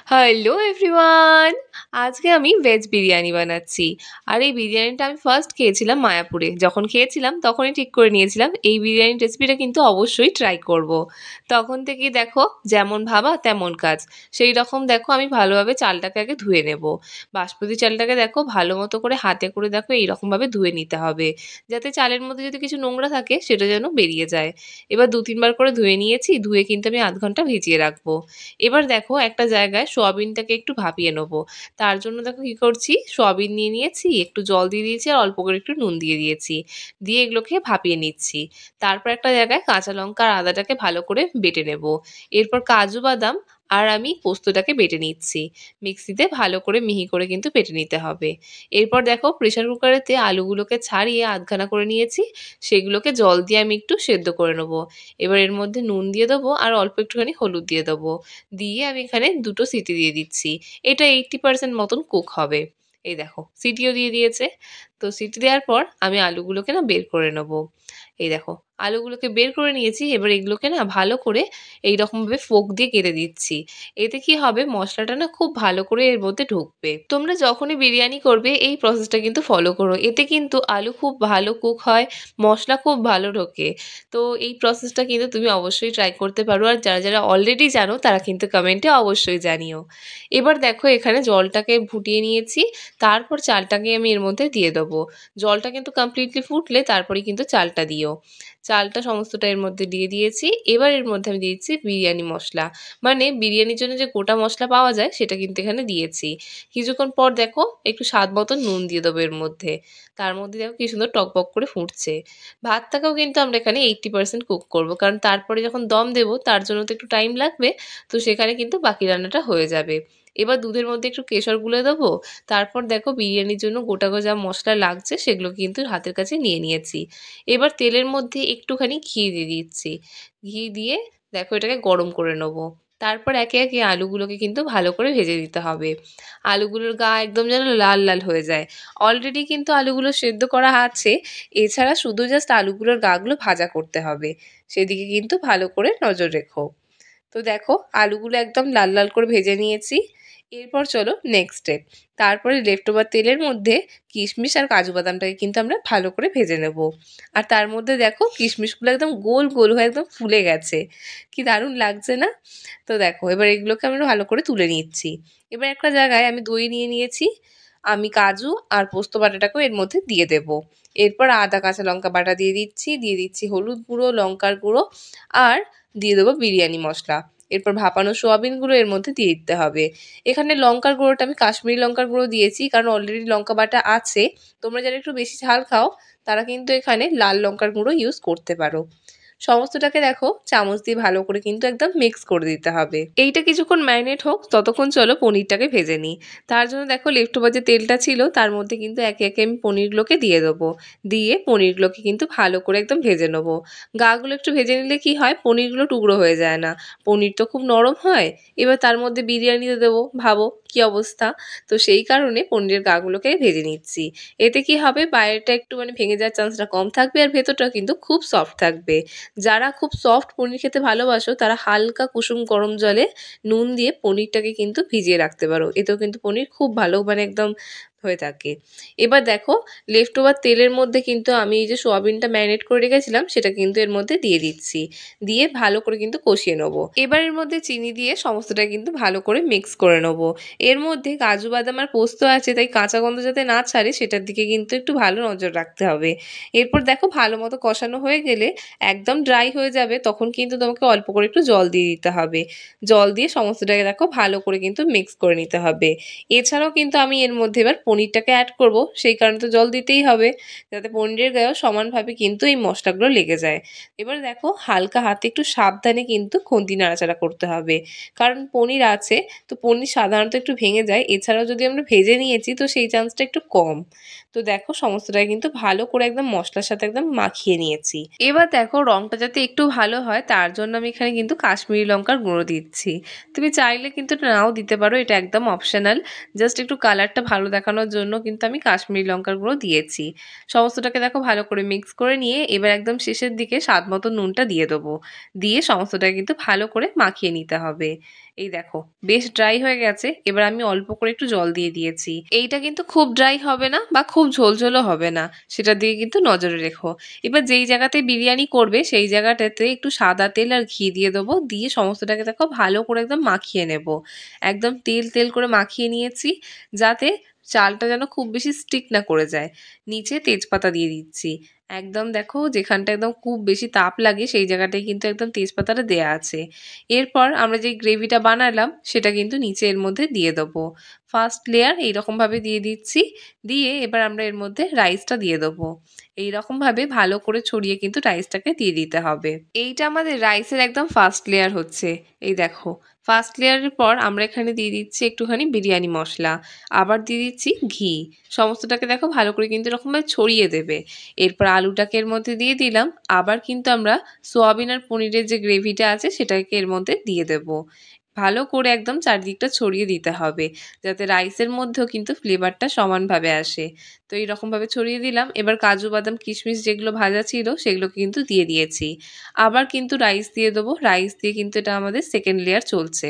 Hello everyone! আজকে আমি veg biryani বানাচ্ছি। আর এই বিরিয়ানিটা আমি ফার্স্ট খেয়েছিলাম মায়াপুরে। যখন খেয়েছিলাম তখনই ঠিক করে নিয়েছিলাম এই বিরিয়ানির রেসিপিটা কিন্তু অবশ্যই ট্রাই করব। তখন থেকেই দেখো যেমন ভাবা তেমন কাজ। সেই রকম দেখো আমি ভালোভাবে চালটাকে আগে ধুয়ে নেব। বাসমতি চালটাকে দেখো ভালো মতো করে হাতে করে দেখো এইরকমভাবে ধুয়ে নিতে হবে। যাতে চালের মধ্যে যদি কিছু নোংরা থাকে সেটা যেন বেরিয়ে যায়। এবার ২-৩ বার করে ধুয়ে নিয়েছি। ধুয়ে কিন্তু আমি ০.৫ ঘন্টা ভিজিয়ে রাখবো। এবার দেখো একটা জায়গায় সোয়াবিনটাকে একটু ভাপিয়ে নেবো। তার জন্য দেখো কি করছি, সোয়াবিন নিয়ে নিয়েছি, একটু জল দিয়ে দিয়েছি আর অল্প করে একটু নুন দিয়ে দিয়েছি। দিয়ে এগুলোকে ভাপিয়ে নিচ্ছি। তারপর একটা জায়গায় কাঁচা লঙ্কা আর আদাটাকে ভালো করে বেটে নেব। এরপর কাজু বাদাম আর আমি পোস্তটাকে বেটে নিচ্ছি। মিক্সিতে ভালো করে মিহি করে কিন্তু বেটে নিতে হবে। এরপর দেখো প্রেসার কুকারেতে আলুগুলোকে ছাড়িয়ে আধখানা করে নিয়েছি। সেগুলোকে জল দিয়ে আমি একটু সেদ্ধ করে নেবো। এবার এর মধ্যে নুন দিয়ে দেবো আর অল্প একটুখানি হলুদ দিয়ে দেবো। দিয়ে আমি এখানে ২ টো সিটি দিয়ে দিচ্ছি। এটা 80% মতন কুক হবে। এই দেখো সিটিও দিয়ে দিয়েছে। তো সিটি দেওয়ার পর আমি আলুগুলোকে না বের করে নেবো। এই দেখো আলুগুলোকে বের করে নিয়েছি। এবার এগুলোকে না ভালো করে এইরকমভাবে ফোক দিয়ে কেটে দিচ্ছি। এতে কি হবে, মশলাটা না খুব ভালো করে এর মধ্যে ঢুকবে। তোমরা যখনই বিরিয়ানি করবে এই প্রসেসটা কিন্তু ফলো করো। এতে কিন্তু আলু খুব ভালো কুক হয়, মশলা খুব ভালো ঢোকে। তো এই প্রসেসটা কিন্তু তুমি অবশ্যই ট্রাই করতে পারো। আর যারা অলরেডি জানো তারা কিন্তু কমেন্টে অবশ্যই জানিও। এবার দেখো এখানে জলটাকে ফুটিয়ে নিয়েছি। তারপর চালটাকে আমি এর মধ্যে দিয়ে দেবো। জলটা কিন্তু কমপ্লিটলি ফুটলে তারপরেই কিন্তু চালটা দিও। চালটা সমস্তটা এর মধ্যে দিয়ে দিয়েছি। এবার এর মধ্যে আমি দিয়েছি বিরিয়ানি মশলা। মানে বিরিয়ানির জন্য যে গোটা মশলা পাওয়া যায় সেটা কিন্তু এখানে দিয়েছি। কিছুক্ষণ পর দেখো একটু স্বাদ মতো নুন দিয়ে দেবো এর মধ্যে। তার মধ্যে দেখো কি সুন্দর টকবক করে ফুটছে। ভাতটাকেও কিন্তু আমরা এখানে 80% কুক করব। কারণ তারপরে যখন দম দেবো তার জন্য তো একটু টাইম লাগবে। তো সেখানে কিন্তু বাকি রান্নাটা হয়ে যাবে। এবার দুধের মধ্যে একটু কেশর গুলে দেবো। তারপর দেখো বিরিয়ানির জন্য গোটা যা মশলা লাগছে সেগুলো কিন্তু হাতের কাছে নিয়ে নিয়েছি। এবার তেলের মধ্যে একটুখানি ঘি দিয়ে দিচ্ছি। ঘি দিয়ে দেখো এটাকে গরম করে নেবো। তারপর একে একে আলুগুলোকে কিন্তু ভালো করে ভেজে দিতে হবে। আলুগুলোর গা একদম যেন লাল লাল হয়ে যায়। অলরেডি কিন্তু আলুগুলো সেদ্ধ করা আছে। এছাড়া শুধু জাস্ট আলুগুলোর গাগুলো ভাজা করতে হবে। সেদিকে কিন্তু ভালো করে নজর রেখো। তো দেখো আলুগুলো একদম লাল লাল করে ভেজে নিয়েছি। এরপর চলো নেক্সট স্টেপ। তারপরে লেফট ওভার তেলের মধ্যে কিশমিশ আর কাজু বাদামটাকে কিন্তু আমরা ভালো করে ভেজে নেব। আর তার মধ্যে দেখো কিশমিশগুলো একদম গোল গোল হয়ে একদম ফুলে গেছে। কি দারুণ লাগছে না? তো দেখো এবার এগুলোকে আমরা ভালো করে তুলে নিচ্ছি। এবার একটা জায়গায় আমি দই নিয়ে নিয়েছি। আমি কাজু আর পোস্ত বাটাটাকেও এর মধ্যে দিয়ে দেব। এরপর আদা কাঁচা লঙ্কা বাটা দিয়ে দিচ্ছি হলুদ গুঁড়ো, লঙ্কার গুঁড়ো আর দিয়ে দেবো বিরিয়ানি মশলা। এরপর ভাপানো সোয়াবিনগুলো এর মধ্যে দিয়ে দিতে হবে। এখানে লঙ্কার গুঁড়োটা আমি কাশ্মীরি লঙ্কার গুঁড়ো দিয়েছি, কারণ অলরেডি লঙ্কা বাটা আছে। তোমরা যারা একটু বেশি ঝাল খাও তারা কিন্তু এখানে লাল লঙ্কার গুঁড়ো ইউজ করতে পারো। সমস্তটাকে দেখো চামচ দিয়ে ভালো করে কিন্তু একদম মিক্স করে দিতে হবে। এইটা কিছুক্ষণ ম্যারিনেট হোক, ততক্ষণ চলো পনিরটাকে ভেজে নিই। তার জন্য দেখো লেফট ওভার যে তেলটা ছিল তার মধ্যে কিন্তু একে একে আমি পনিরগুলোকে দিয়ে দেবো। দিয়ে পনিরগুলোকে কিন্তু ভালো করে একদম ভেজে নেবো। গাগুলো একটু ভেজে নিলে কি হয়, পনিরগুলো টুকরো হয়ে যায় না। পনির তো খুব নরম হয়। এবার তার মধ্যে বিরিয়ানিতে দেবো, ভাবো কি অবস্থা। তো সেই কারণে পনিরের গাগুলোকে ভেজে নিচ্ছি। এতে কি হবে, বাইরেটা একটু মানে ভেঙে যাওয়ার চান্সটা কম থাকবে আর ভেতরটা কিন্তু খুব সফট থাকবে। যারা খুব সফট পনির খেতে ভালোবাসো তারা হালকা কুসুম গরম জলে নুন দিয়ে পনিরটাকে কিন্তু ভিজিয়ে রাখতে পারো। এতেও কিন্তু পনির খুব ভালো মানে একদম হয়ে থাকে। এবার দেখো লেফট ওভার তেলের মধ্যে কিন্তু আমি এই যে সোয়াবিনটা ম্যারিনেট করে রেখেছিলাম সেটা কিন্তু এর মধ্যে দিয়ে দিচ্ছি। দিয়ে ভালো করে কিন্তু কষিয়ে নেবো। এবার এর মধ্যে চিনি দিয়ে সমস্তটা কিন্তু ভালো করে মিক্স করে নেবো। এর মধ্যে কাজু বাদাম আর পোস্ত আছে, তাই কাঁচা গন্ধ যাতে না ছাড়ে সেটার দিকে কিন্তু একটু ভালো নজর রাখতে হবে। এরপর দেখো ভালো মতো কষানো হয়ে গেলে একদম ড্রাই হয়ে যাবে, তখন কিন্তু তোমাকে অল্প করে একটু জল দিয়ে দিতে হবে। জল দিয়ে সমস্তটাকে দেখো ভালো করে কিন্তু মিক্স করে নিতে হবে। এছাড়াও কিন্তু আমি এর মধ্যে এবার পনিরটাকে অ্যাড করব, সেই কারণে তো জল দিতেই হবে, যাতে পনিরের গায়েও সমানভাবে কিন্তু এই মশলাগুলো লেগে যায়। এবার দেখো হালকা হাতে একটু সাবধানে কিন্তু খুন্তি নাড়াচাড়া করতে হবে, কারণ পনির আছে। তো পনির সাধারণত একটু ভেঙে যায়। এছাড়াও যদি আমরা ভেজে নিয়েছি তো সেই চান্সটা একটু কম। তো দেখো সমস্তটাকে কিন্তু ভালো করে একদম মশলার সাথে একদম মাখিয়ে নিয়েছি। এবার দেখো রংটা যাতে একটু ভালো হয় তার জন্য আমি এখানে কিন্তু কাশ্মীরি লঙ্কার গুঁড়ো দিচ্ছি। তুমি চাইলে কিন্তু নাও দিতে পারো, এটা একদম অপশনাল। জাস্ট একটু কালারটা ভালো দেখানোর দেখানোর জন্য কিন্তু আমি কাশ্মীরি লঙ্কার গুঁড়ো দিয়েছি। সমস্তটাকে দেখো ভালো করে মিক্স করে নিয়ে এবার একদম শেষের দিকে স্বাদ মতো নুনটা দিয়ে দেবো। দিয়ে সমস্তটাকে কিন্তু ভালো করে মাখিয়ে নিতে হবে। এই দেখো বেশ ড্রাই হয়ে গেছে, এবার আমি অল্প করে একটু জল দিয়ে দিয়েছি। এইটা কিন্তু খুব ড্রাই হবে না বা খুব ঝোলঝোলও হবে না, সেটার দিকে কিন্তু নজরে রেখো। এবার যেই জায়গাতে বিরিয়ানি করবে সেই জায়গাটাতে একটু সাদা তেল আর ঘি দিয়ে দেবো, দিয়ে সমস্তটাকে দেখো ভালো করে একদম মাখিয়ে নেব। একদম তেল তেল করে মাখিয়ে নিয়েছি, যাতে চালটা যেন খুব বেশি স্টিক না করে যায়। নিচে তেজপাতা দিয়ে দিচ্ছি। একদম দেখো যেখানটা একদম খুব বেশি তাপ লাগে সেই জায়গাটায় কিন্তু একদম তেজপাতাটা দেয়া আছে। এরপর আমরা যে গ্রেভিটা বানালাম সেটা কিন্তু নিচে এর মধ্যে দিয়ে দেবো। ফার্স্ট লেয়ার এইরকমভাবে দিয়ে দিচ্ছি। দিয়ে এবার আমরা এর মধ্যে রাইসটা দিয়ে দেবো। এইরকমভাবে ভালো করে ছড়িয়ে কিন্তু রাইসটাকে দিয়ে দিতে হবে। এইটা আমাদের রাইসের একদম ফার্স্ট লেয়ার হচ্ছে। এই দেখো ফার্স্ট লেয়ারের পর আমরা এখানে দিয়ে দিচ্ছি একটুখানি বিরিয়ানি মশলা, আবার দিয়ে দিচ্ছি ঘি। সমস্তটাকে দেখো ভালো করে কিন্তু এরকমভাবে ছড়িয়ে দেবে। এরপর আলুটাকে এর মধ্যে দিয়ে দিলাম। আবার কিন্তু আমরা সোয়াবিন আর পনিরের যে গ্রেভিটা আছে সেটাকে এর মধ্যে দিয়ে দেব। ভালো করে একদম চারদিকটা ছড়িয়ে দিতে হবে, যাতে রাইসের মধ্যেও কিন্তু ফ্লেভারটা সমানভাবে আসে। তো এইরকমভাবে ছড়িয়ে দিলাম। এবার কাজু বাদাম কিশমিশ যেগুলো ভাজা ছিল সেগুলোকে কিন্তু দিয়ে দিয়েছি। আবার কিন্তু রাইস দিয়ে দেবো। রাইস দিয়ে কিন্তু এটা আমাদের সেকেন্ড লেয়ার চলছে।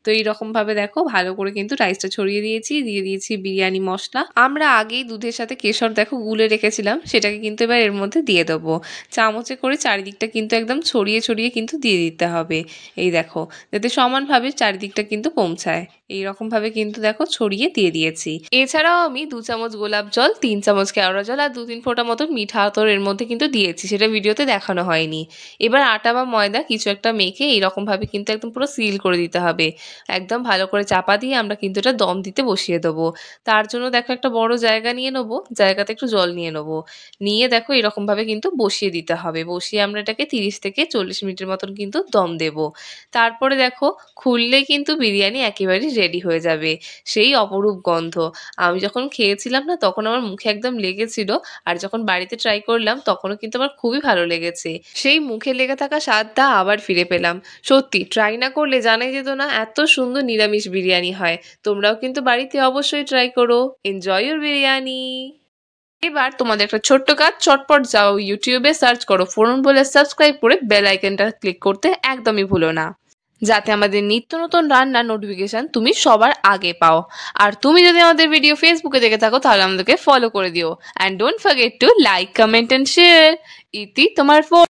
তো এইরকমভাবে দেখো ভালো করে কিন্তু রাইসটা ছড়িয়ে দিয়েছি। দিয়ে দিয়েছি বিরিয়ানি মশলা। আমরা আগেই দুধের সাথে কেশর দেখো গুলে রেখেছিলাম, সেটাকে কিন্তু এবার এর মধ্যে দিয়ে দেবো। চামচে করে চারিদিকটা কিন্তু একদম ছড়িয়ে ছড়িয়ে কিন্তু দিয়ে দিতে হবে। এই দেখো যাতে সমানভাবে চারিদিকটা কিন্তু পৌঁছায়। এইরকমভাবে কিন্তু দেখো ছড়িয়ে দিয়ে দিয়েছি। এছাড়াও আমি 2 চামচ গোলাপ জল, 3 চামচ কেওড়া জল আর 2-3 ফোঁটা মতো মিঠা আতর এর মধ্যে কিন্তু দিয়েছি, সেটা ভিডিওতে দেখানো হয়নি। এবার আটা বা ময়দা কিছু একটা মেখে এইরকমভাবে কিন্তু একদম পুরো সিল করে দিতে হবে। একদম ভালো করে চাপা দিয়ে আমরা কিন্তু এটা দম দিতে বসিয়ে দেবো। তার জন্য দেখো একটা বড় জায়গা নিয়ে নেবো, জায়গাতে একটু জল নিয়ে নেবো। নিয়ে দেখো এরকমভাবে কিন্তু বসিয়ে দিতে হবে। বসিয়ে আমরা এটাকে 30 থেকে 40 মিনিটের মতন কিন্তু দম দেবো। তারপরে দেখো খুললেই কিন্তু বিরিয়ানি একেবারেই রেডি হয়ে যাবে। সেই অপরূপ গন্ধ। আমি যখন খেয়েছিলাম না তখন আমার মুখে একদম লেগেছিল, আর যখন বাড়িতে ট্রাই করলাম তখনও কিন্তু আমার খুবই ভালো লেগেছে। সেই মুখে লেগে থাকা স্বাদটা আবার ফিরে পেলাম। সত্যি ট্রাই না করলে জানাই যেত না এত সুন্দর নিরামিষ বিরিয়ানি হয়। তোমরাও কিন্তু বাড়িতে অবশ্যই ট্রাই করো। Enjoy your biryani. এবার তোমাদের একটা ছোট্ট কাজ, চটপট যাও ইউটিউবে সার্চ করো ফোরন বলে, সাবস্ক্রাইব করে বেল আইকনটা ক্লিক করতে একদমই ভুলো না, যাতে আমাদের নিত্য নতুন রান্নার নোটিফিকেশন তুমি সবার আগে পাও। আর তুমি যদি আমাদের ভিডিও ফেসবুকে দেখে থাকো তাহলে আমাদেরকে ফলো করে দিও। And don't forget to like, comment and share. ইতি তোমার ফোন।